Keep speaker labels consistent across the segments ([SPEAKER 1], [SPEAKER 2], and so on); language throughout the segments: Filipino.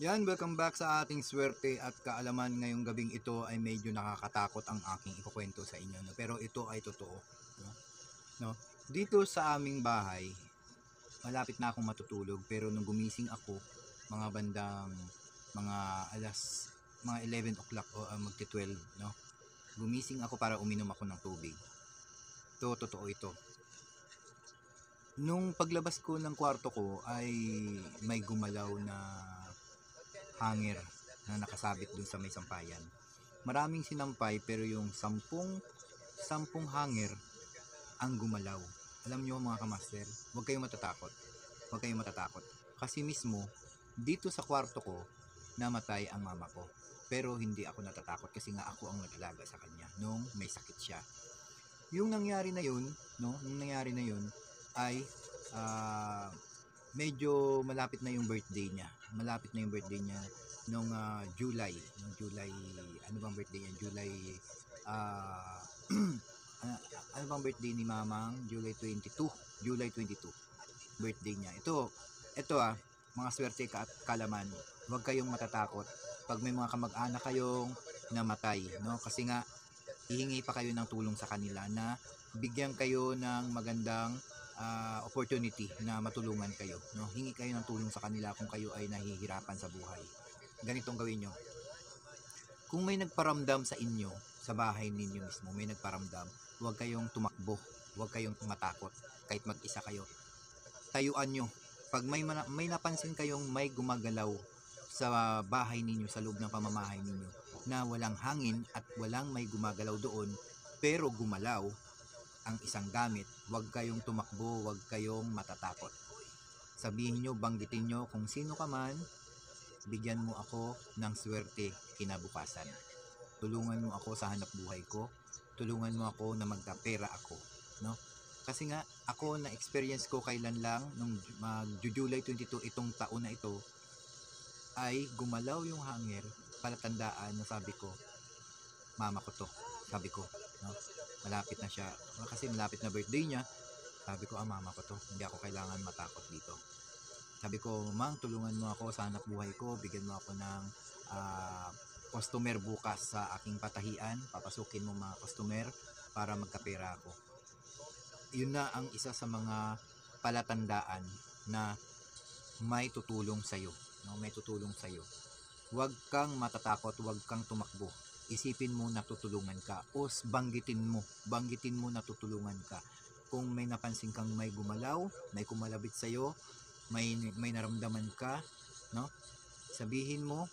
[SPEAKER 1] Yan, welcome back sa ating swerte at kaalaman ngayong gabing ito ay medyo nakakatakot ang aking ikukwento sa inyo. No? Pero ito ay totoo. No? No? Dito sa aming bahay, malapit na akong matutulog pero nung gumising ako, mga bandang mga alas mga 11 o'clock o magti 12, no? Gumising ako para uminom ako ng tubig. Totoo ito. Nung paglabas ko ng kwarto ko ay may gumalaw na hanger na nakasabit dun sa may sampayan. Maraming sinampay pero yung sampung hanger ang gumalaw. Alam nyo mga kamaster, huwag kayong matatakot. Huwag kayong matatakot. Kasi mismo, dito sa kwarto ko, namatay ang mama ko. Pero hindi ako natatakot kasi nga ako ang nag-alaga sa kanya nung may sakit siya. Yung nangyari na yun, no? Yung nangyari na yun ay medyo malapit na yung birthday niya. Malapit na yung birthday niya nung July. Nung July, ano bang birthday niya? July, ano bang birthday ni Mamang? July 22. July 22. Birthday niya. Ito mga swerte ka at kalaman. Huwag kayong matatakot pag may mga kamag-anak kayong namatay, no? Kasi nga hihingi pa kayo ng tulong sa kanila na bigyan kayo ng magandang opportunity na matulungan kayo, no? Hingi kayo ng tulong sa kanila kung kayo ay nahihirapan sa buhay. Ganitong gawin nyo. Kung may nagparamdam sa inyo, sa bahay ninyo mismo, may nagparamdam, huwag kayong tumakbo, huwag kayong matakot. Kahit mag-isa kayo, tayuan nyo. Pag may napansin kayong may gumagalaw sa bahay ninyo, sa loob ng pamamahay ninyo, na walang hangin at walang may gumagalaw doon, pero gumalaw ang isang gamit, huwag kayong tumakbo, huwag kayong matatakot. Sabihin nyo, banggitin nyo kung sino ka man, bigyan mo ako ng swerte kinabukasan. Tulungan mo ako sa hanap buhay ko, tulungan mo ako na magkapera ako, no? Kasi nga, ako na experience ko kailan lang, nung July 22, itong taon na ito, ay gumalaw yung hanger, palatandaan na sabi ko, mama ko to, sabi ko, no? Malapit na siya, kasi malapit na birthday niya, sabi ko, mama ko to, hindi ako kailangan matakot dito. Sabi ko, Mang, tulungan mo ako sa hanap buhay ko, bigyan mo ako ng customer bukas sa aking patahian, papasukin mo mga customer para magkapera ako. Yun na ang isa sa mga palatandaan na may tutulong sa'yo, no? May tutulong sa'yo. Huwag kang matatakot, huwag kang tumakbo. Isipin mo na tutulungan ka o banggitin mo na tutulungan ka. Kung may napansin kang may gumalaw, may kumalabit sa'yo, may naramdaman ka, no? Sabihin mo,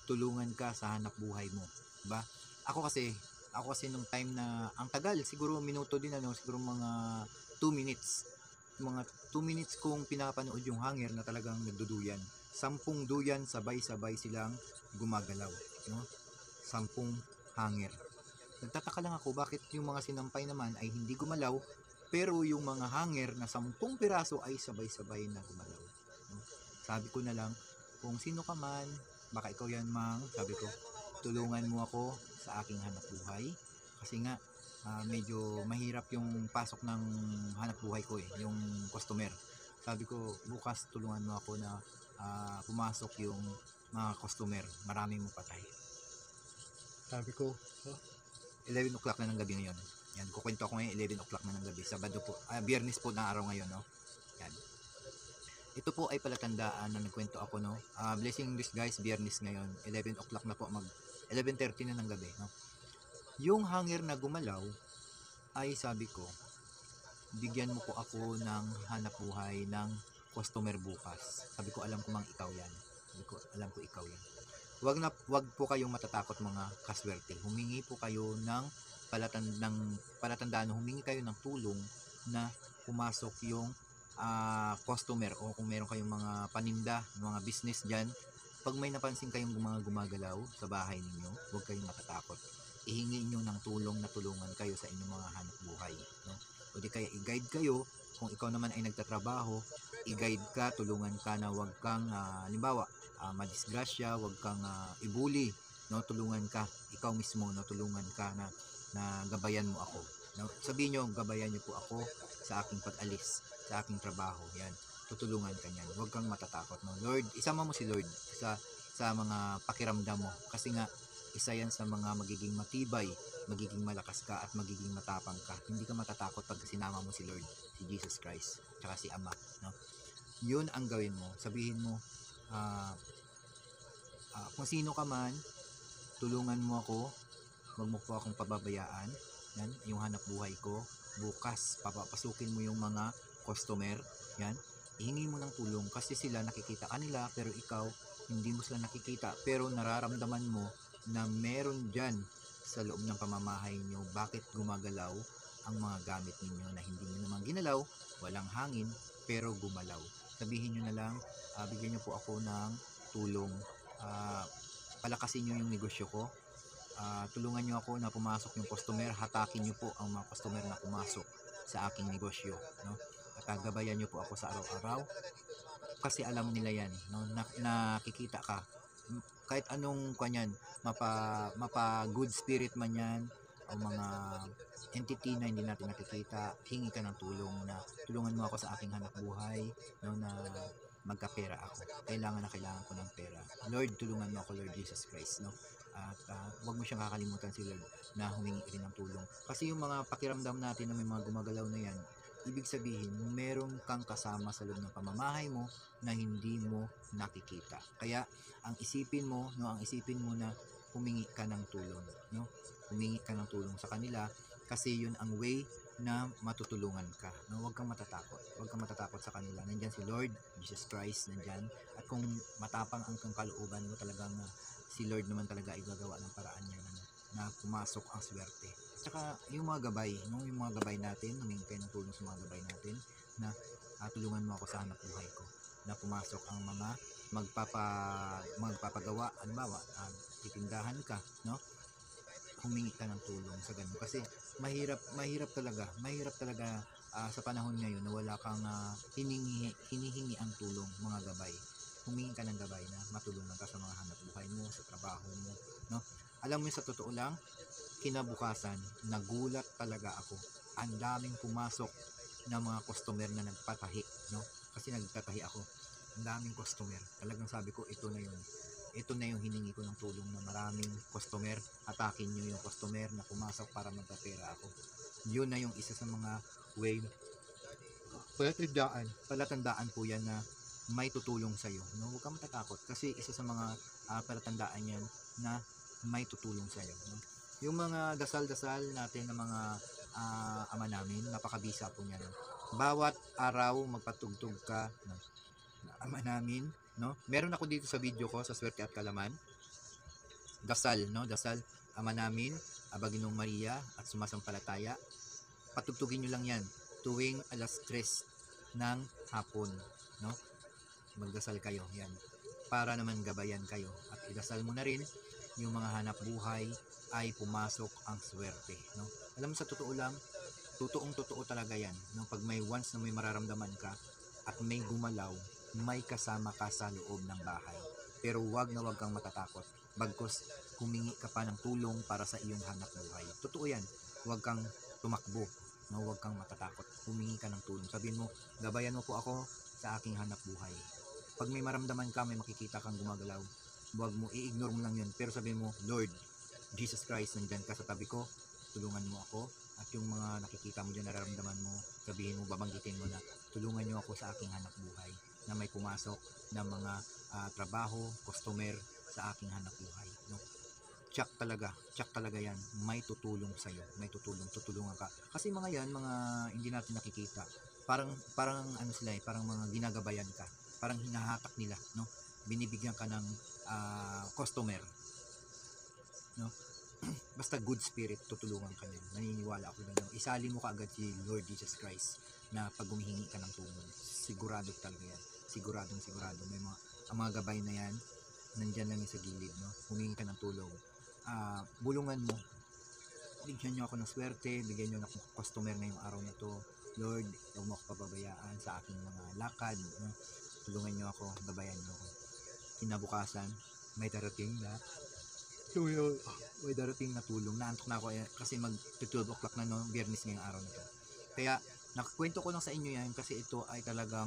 [SPEAKER 1] tulungan ka sa hanap buhay mo, diba? Ako kasi nung time na ang tagal, siguro minuto din siguro mga 2 minutes. Mga 2 minutes kong pinapanood yung hanger na talagang nagduduyan. 10 duyan sabay-sabay silang gumagalaw, no? 10 hanger. Nagtataka lang ako bakit yung mga sinampay naman ay hindi gumalaw, pero yung mga hanger na 10 piraso ay sabay-sabay na gumalaw, no? Sabi ko na lang, kung sino ka man, baka ikaw yan, Mang, sabi ko, tulungan mo ako sa aking hanap buhay. Kasi nga, medyo mahirap yung pasok ng hanap buhay ko yung customer. Sabi ko, bukas tulungan mo ako na pumasok yung mga customer, maraming mo patay. Sabi ko, 11 o'clock na ng gabi ngayon. Yan, kukwento ako ngayon 11 o'clock na ng gabi. Sabado po, biyernes po na araw ngayon, no? Yan. Ito po ay palatandaan na nagkwento ako, no? Blessing this guys, biyernes ngayon. 11 o'clock na po, 11:30 na ng gabi, no? Yung hanger na gumalaw ay sabi ko, bigyan mo po ako ng hanap buhay ng customer bukas. Sabi ko, alam ko mang ikaw yan. Sabi ko, alam ko ikaw yan. Wag po kayong matatakot mga kaswerte. Humingi po kayo ng palatandaan, humingi kayo ng tulong na pumasok yung customer, o kung meron kayong mga paninda, mga business dyan, pag may napansin kayong gumagalaw sa bahay ninyo, huwag kayong matatakot. Ihingi nyo ng tulong na tulungan kayo sa inyong mga hanap buhay, no? O di kaya i-guide kayo, kung ikaw naman ay nagtatrabaho, i-guide ka, tulungan ka na huwag kang halimbawa, madisgrasya, huwag kang ibuli, no? Tulungan ka, ikaw mismo, no? Tulungan ka na gabayan mo ako, no? Sabihin nyo, gabayan nyo po ako sa aking pag-alis, sa aking trabaho, yan, tutulungan ka niyan, huwag kang matatakot, no? Lord, isama mo si Lord sa mga pakiramdam mo. Kasi nga, isa yan sa mga magiging matibay, magiging malakas ka at magiging matapang ka. Hindi ka matatakot pag sinama mo si Lord, si Jesus Christ, tsaka si Ama. No? Yun ang gawin mo. Sabihin mo, ah, kung sino ka man, tulungan mo ako, wag mo po akong pababayaan. Yan, yung hanap buhay ko. Bukas, papapasukin mo yung mga customer. Yan, ihingi mo ng tulong kasi sila nakikita kanila pero ikaw hindi mo sila nakikita pero nararamdaman mo na meron dyan sa loob ng pamamahay nyo bakit gumagalaw ang mga gamit ninyo na hindi nyo naman ginalaw, walang hangin pero gumalaw. Sabihin nyo na lang, bigyan nyo po ako ng tulong, palakasin nyo yung negosyo ko, tulungan nyo ako na pumasok yung customer, hatakin nyo po ang mga customer na pumasok sa aking negosyo, no? At gabayan nyo po ako sa araw-araw kasi alam nila yan, no? Nakikita ka kahit anong kanyan, mapa good spirit man yan o mga entity na hindi natin nakikita, hingi ka ng tulong na tulungan mo ako sa aking hanap buhay, no, na magkapera ako. Kailangan na kailangan ko ng pera. Lord, tulungan mo ako, Lord Jesus Christ, no? At wag mo siyang kakalimutan si Lord na humingi rin ng tulong. Kasi yung mga pakiramdam natin na may mga gumagalaw na yan, ibig sabihin, meron kang kasama sa loob ng pamamahay mo na hindi mo nakikita. Kaya, ang isipin mo na humingi ka ng tulong, no? Humingi ka ng tulong sa kanila kasi yun ang way na matutulungan ka. No? Huwag kang matatakot. Huwag kang matatakot sa kanila. Nandyan si Lord, Jesus Christ, nandyan. At kung matapang ang kang kalooban mo, talagang si Lord naman talaga ay gagawa ng paraan niya na pumasok ang swerte. Tsaka yung mga gabay, no? Yung mga gabay natin, humingi kayo ng tulong sa mga gabay natin na tulungan mo ako sa hanap buhay ko na pumasok ang mga magpapagawa, halimbawa, titindahan ka, no? Humingi ka ng tulong sa ganun kasi mahirap talaga sa panahon ngayon na wala kang hinihingi ang tulong, mga gabay. Humingi ka ng gabay na matulungan ka sa mga hanap buhay mo, sa trabaho mo, no? Alam mo, sa totoo lang, kinabukasan, nagulat talaga ako. Ang daming pumasok na mga customer na nagpatahi, no? Kasi nagtatahi ako. Ang daming customer. Talagang sabi ko, ito na yun. Ito na yung hiningi ko ng tulong na maraming customer. Atakin nyo yung customer na pumasok para magkapera ako. Yun na yung isa sa mga way. Palatandaan po yan na may tutulong sa'yo. No? Huwag kang matatakot kasi isa sa mga palatandaan yan na may tutulong sa'yo. No? Yung mga dasal-dasal natin ng mga ama namin, napakabisa po niya. No? Bawat araw magpatugtog ka no? Ama namin, no? Meron ako dito sa video ko sa Swerte at Kalaman. Dasal, no? Dasal, Ama namin, Ginong Maria at sumasampalataya. Patugtugin nyo lang yan tuwing alas 3 ng hapon, no? Magdasal kayo, yan. Para naman gabayan kayo. At idasal mo na rin yung mga hanap buhay ay pumasok ang swerte, no? Alam mo, sa totoo lang, totoong-totoo talaga yan, no? Pag may once na may mararamdaman ka at may gumalaw, may kasama ka sa loob ng bahay. Pero wag kang matatakot. Bagkus humingi ka pa ng tulong para sa iyong hanap buhay. Totoo yan. Wag kang tumakbo. No, wag kang matatakot. Humingi ka ng tulong. Sabihin mo, gabayan mo po ako sa aking hanap buhay. Pag may maramdaman ka, may makikita kang gumagalaw, wag mo, i-ignore mo lang yun. Pero sabihin mo, Lord, Jesus Christ, nandyan ka sa tabi ko, tulungan mo ako. At yung mga nakikita mo dyan, nararamdaman mo, sabihin mo, babanggitin mo na, tulungan nyo ako sa aking hanap buhay na may pumasok na mga trabaho, customer sa aking hanap buhay. No? Check talaga yan. May tutulong sa'yo, tutulungan ka. Kasi mga yan, mga hindi natin nakikita. Parang ano sila parang mga ginagabayan ka. Parang hinahatak nila, no? Binibigyan ka ng customer, no? Basta good spirit, tutulungan ka niya. Naniniwala ako na isali mo kaagad si Lord Jesus Christ na pag humihingi ka ng tulong. Sigurado talaga yan. Siguradong may ang mga gabay na yan, nandyan lang sa gilid, no? Humingi ka ng tulong. Bulungan mo. Bigyan nyo ako ng swerte, bigyan nyo ako ng customer ngayong araw na to. Lord, huwag mo ako pababayaan sa aking mga lakad, no? Tulungan nyo ako, gabayan nyo ako. Kinabukasan, may darating na tulong. Naantok na ako kasi mag 12 o'clock na, no? Biyernes ngayong araw na to. Kaya nakakwento ko lang sa inyo yan kasi ito ay talagang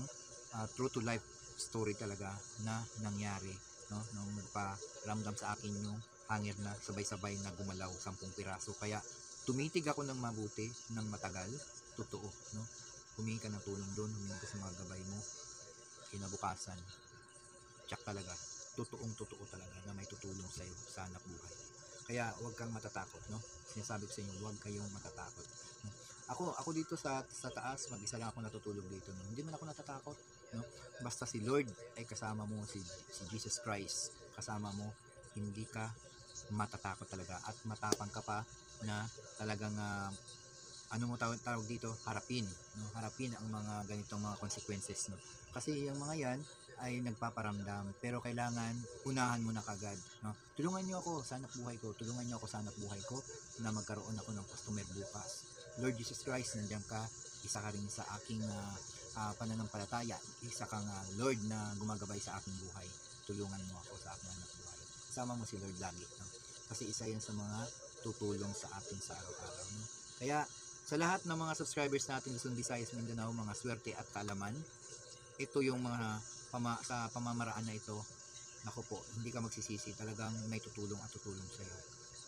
[SPEAKER 1] true to life story talaga na nangyari no? Nung nagpa-ramdam sa akin yung hangin na sabay-sabay na gumalaw 10 piraso. Kaya tumitig ako ng mabuti, ng matagal, totoo, no? Humingi ka ng tulong doon, humingi ka sa mga gabay mo, kinabukasan, tsak talaga, totoo talaga na may tutulong sa'yo sa hanap buhay. Kaya huwag kang matatakot, no? Sinasabi ko sa inyo, huwag kayong matatakot. No? Ako dito sa taas, mag-isa lang ako natutulog dito, no? Hindi man ako natatakot, no? Basta si Lord ay kasama mo, si Jesus Christ kasama mo, hindi ka matatakot talaga at matapang ka pa na talagang ano mo tawag dito, harapin, no? Harapin ang mga ganitong mga consequences, no? Kasi yung mga yan ay nagpaparamdam, pero kailangan unahan mo na kagad, no? Tulungan niyo ako sa hanap buhay ko, tulungan niyo ako sa hanap buhay ko na magkaroon ako ng customer bukas. Lord Jesus Christ, nandiyan ka, isa ka rin sa aking pananampalataya, isa kang Lord na gumagabay sa aking buhay. Tulungan mo ako sa aking hanap buhay. Kasama mo si Lord lagi, no? Kasi isa yan sa mga tutulong sa atin sa araw-araw, no? Kaya sa lahat ng mga subscribers natin Luzon, Visayas, Mindanao, mga swerte at kaalaman, ito yung mga sa pamamaraan na ito, naku po, hindi ka magsisisi, talagang may tutulong at tutulong sa iyo.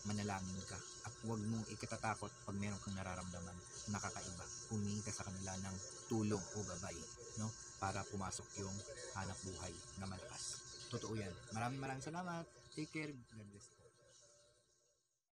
[SPEAKER 1] Manalangin ka at huwag mong ikatatakot pag meron kang nararamdaman nakakaiba. Humingi ka sa kanila ng tulong o gabay, no? Para pumasok yung hanap buhay na malakas. Totoo yan. Maraming salamat. Take care. God bless.